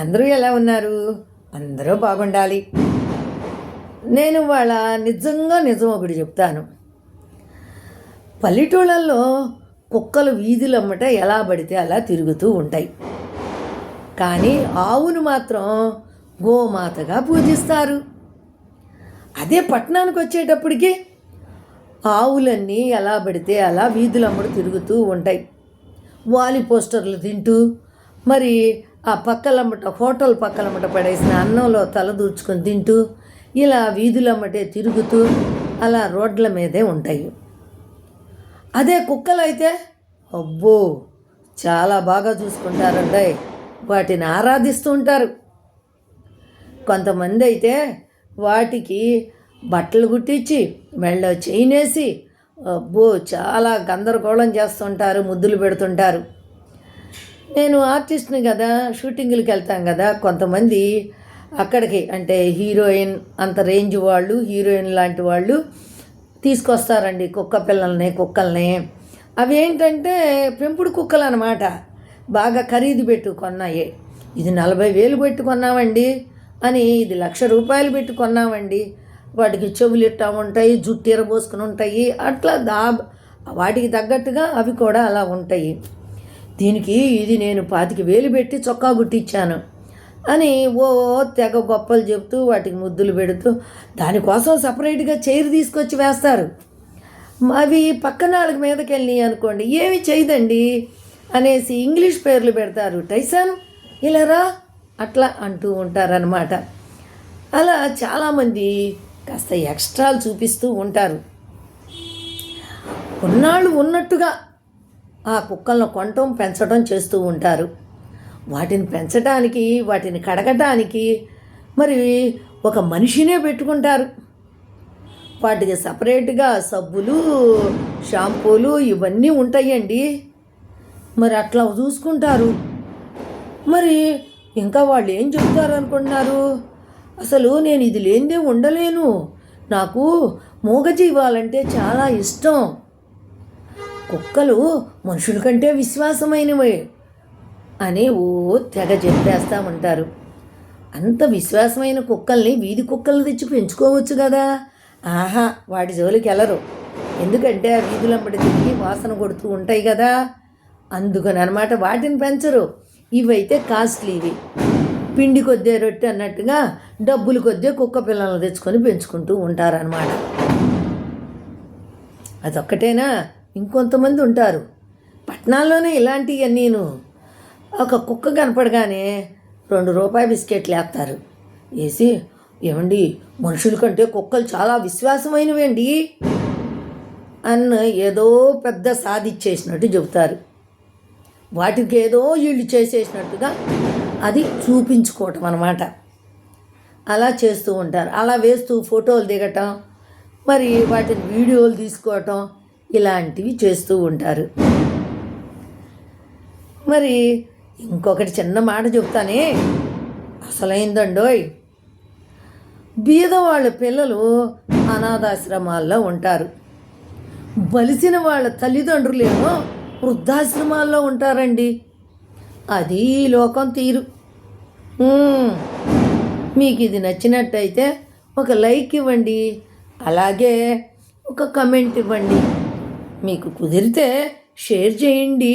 అందరూ ఎలా ఉన్నారు? అందరూ బాగుండాలి. నేను వాళ్ళ నిజం ఒకటి చెప్తాను. పల్లెటూళ్ళల్లో కుక్కలు వీధులమ్మట ఎలా పడితే అలా తిరుగుతూ ఉంటాయి. కానీ ఆవును మాత్రం గోమాతగా పూజిస్తారు. అదే పట్టణానికి వచ్చేటప్పటికి ఆవులన్నీ ఎలా పడితే అలా వీధులమ్మట తిరుగుతూ ఉంటాయి. వాలి పోస్టర్లు తింటూ, మరి ఆ పక్కలమ్మట హోటల్ పక్కలమ్మట పడేసిన అన్నంలో తల దూర్చుకొని తింటూ, ఇలా వీధులమ్మటే తిరుగుతూ అలా రోడ్ల మీదే ఉంటాయి. అదే కుక్కలైతే అబ్బో చాలా బాగా చూసుకుంటారంటే వాటిని ఆరాధిస్తూ ఉంటారు. కొంతమంది అయితే వాటికి బట్టలు కుట్టించి మెళ్ళో చైనేసి అబ్బో చాలా గందరగోళం చేస్తుంటారు, ముద్దులు పెడుతుంటారు. నేను ఆర్టిస్ట్ని కదా, షూటింగ్లకు వెళ్తాం కదా, కొంతమంది అక్కడికి అంటే హీరోయిన్ అంత రేంజ్ వాళ్ళు, హీరోయిన్ లాంటి వాళ్ళు తీసుకొస్తారండి కుక్కల్ని. అవి ఏంటంటే పెంపుడు కుక్కలు అన్నమాట. బాగా ఖరీదు పెట్టు కొన్నాయి. ఇది 40,000 పెట్టి కొన్నామండి అని, ఇది 1,00,000 రూపాయలు పెట్టి కొన్నామండి. వాటికి చెవులు ఇట్టా ఉంటాయి, జుట్టు ఎరబోసుకుని ఉంటాయి, అట్లా వాటికి తగ్గట్టుగా అవి కూడా అలా ఉంటాయి. దీనికి ఇది నేను 25,000 పెట్టి చొక్కా కుట్టించాను అని తెగ గొప్పలు చెప్తూ వాటికి ముద్దులు పెడుతూ దానికోసం సపరేట్గా చైర్ తీసుకొచ్చి వేస్తారు. అవి పక్కన వాళ్ళకి మీదకి వెళ్ళి అనుకోండి, ఏమి చేయదండి అనేసి ఇంగ్లీష్ పేర్లు పెడతారు. టైసన్ ఇలారా అట్లా అంటూ ఉంటారనమాట. అలా చాలామంది కాస్త ఎక్స్ట్రాలు చూపిస్తూ ఉంటారు. ఉన్నాళ్ళు ఉన్నట్టుగా ఆ కుక్కలను కొనటం పెంచడం చేస్తూ ఉంటారు. వాటిని పెంచడానికి, వాటిని కడగటానికి మరి ఒక మనిషినే పెట్టుకుంటారు. వాటికి సపరేట్గా సబ్బులు, షాంపూలు ఇవన్నీ ఉంటాయండి. మరి అట్లా చూసుకుంటారు. మరి ఇంకా వాళ్ళు ఏం చెప్తారు అనుకుంటున్నారు? అసలు నేను ఇది లేనిదే ఉండలేను, నాకు మూగజీవాలంటే చాలా ఇష్టం, కుక్కలు మనుషుల కంటే విశ్వాసమైనవే అని తెగ చెప్పేస్తూ ఉంటారు. అంత విశ్వాసమైన కుక్కల్ని వీధి కుక్కలు తెచ్చి పెంచుకోవచ్చు కదా. ఆహా, వాటి జోలికి వెళ్ళరు. ఎందుకంటే ఆ వీధులంబడి తిరిగి వాసన కొడుతూ ఉంటాయి కదా, అందుకని అనమాట వాటిని పెంచరు. ఇవైతే కాస్ట్లీవి, పిండి కొద్దే రొట్టె అన్నట్టుగా డబ్బులు కొద్దే కుక్క పిల్లలను తెచ్చుకొని పెంచుకుంటూ ఉంటారనమాట. అదొక్కటేనా, ఇంకొంతమంది ఉంటారు పట్టణాల్లోనే ఇలాంటివన్నీను. ఒక కుక్క కనపడగానే ₹2 బిస్కెట్లు వేస్తారు. వేసి ఏమండి మనుషుల కంటే కుక్కలు చాలా విశ్వాసమైనవండి అన్న ఏదో పెద్ద సాధించేసినట్టు చెబుతారు. వాటికి ఏదో వీళ్ళు చేసేసినట్టుగా అది చూపించుకోవటం అన్నమాట. అలా చేస్తూ ఉంటారు. అలా వేస్తూ ఫోటోలు దిగటం, మరి వాటిని వీడియోలు తీసుకోవటం, ఇలాంటివి చేస్తూ ఉంటారు. మరి ఇంకొకటి చిన్న మాట చెప్తానే, అసలైందండోయ్. బీదవాళ్ళ పిల్లలు అనాథాశ్రమాల్లో ఉంటారు, బలిసిన వాళ్ళ తల్లిదండ్రులేమో వృద్ధాశ్రమాల్లో ఉంటారండి. అది లోకం తీరు. మీకు ఇది నచ్చినట్టయితే ఒక లైక్ ఇవ్వండి, అలాగే ఒక కమెంట్ ఇవ్వండి, మీకు కుదిరితే షేర్ చేయండి.